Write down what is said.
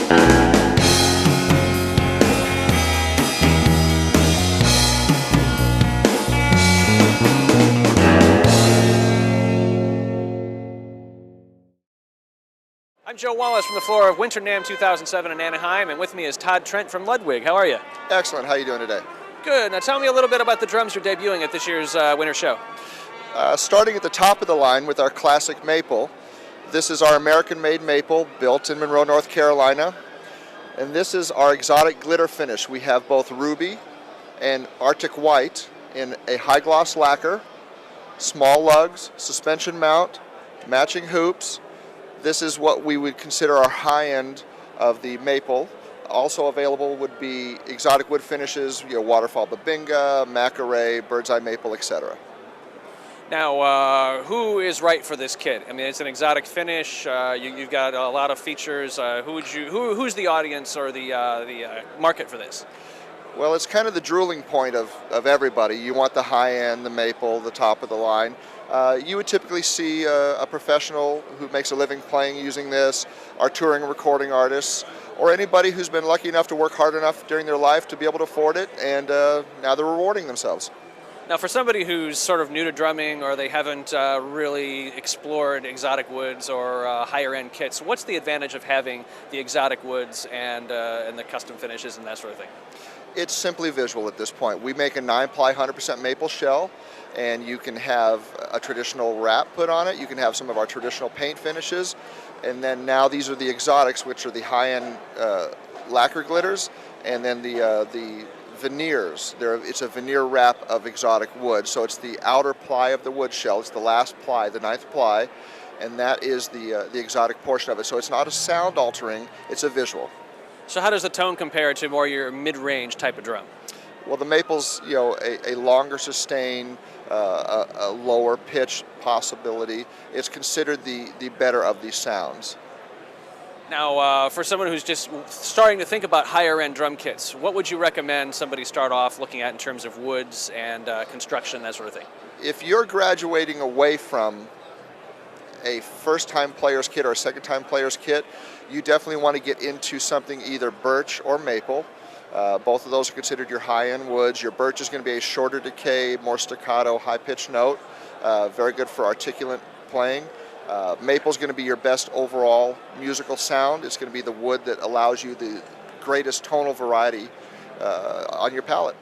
I'm Joe Wallace from the floor of Winter NAMM 2007 in Anaheim, and with me is Todd Trent from Ludwig. How are you? Excellent. How are you doing today? Good. Now tell me a little bit about the drums you're debuting at this year's winter show. Starting at the top of the line with our classic maple. This is our American-made maple built in Monroe, North Carolina. And this is our exotic glitter finish. We have both ruby and Arctic white in a high gloss lacquer, small lugs, suspension mount, matching hoops. This is what we would consider our high end of the maple. Also available would be exotic wood finishes, waterfall babinga, macaray, bird's eye maple, etc. Now, who is right for this kit? I mean, it's an exotic finish. You've got a lot of features. Who's the audience or the market for this? Well, it's kind of the drooling point of everybody. You want the high end, the maple, the top of the line. You would typically see a professional who makes a living playing using this, our touring and recording artists, or anybody who's been lucky enough to work hard enough during their life to be able to afford it, and now they're rewarding themselves. Now, for somebody who's sort of new to drumming, or they haven't really explored exotic woods or higher-end kits, what's the advantage of having the exotic woods and the custom finishes and that sort of thing? It's simply visual at this point. We make a 9-ply 100% maple shell, and you can have a traditional wrap put on it. You can have some of our traditional paint finishes, and then now these are the exotics, which are the high-end lacquer glitters, and then the veneers. It's a veneer wrap of exotic wood, so it's the outer ply of the wood shell. It's the last ply, the 9th ply, and that is the exotic portion of it. So it's not a sound altering; it's a visual. So how does the tone compare to more your mid-range type of drum? Well, the maple's a longer sustain, a lower pitch possibility. It's considered the better of these sounds. Now, for someone who's just starting to think about higher-end drum kits, what would you recommend somebody start off looking at in terms of woods and construction, that sort of thing? If you're graduating away from a first-time player's kit or a second-time player's kit, you definitely want to get into something either birch or maple. Both of those are considered your high-end woods. Your birch is going to be a shorter decay, more staccato, high-pitched note. Very good for articulate playing. Maple is going to be your best overall musical sound. It's going to be the wood that allows you the greatest tonal variety on your palette.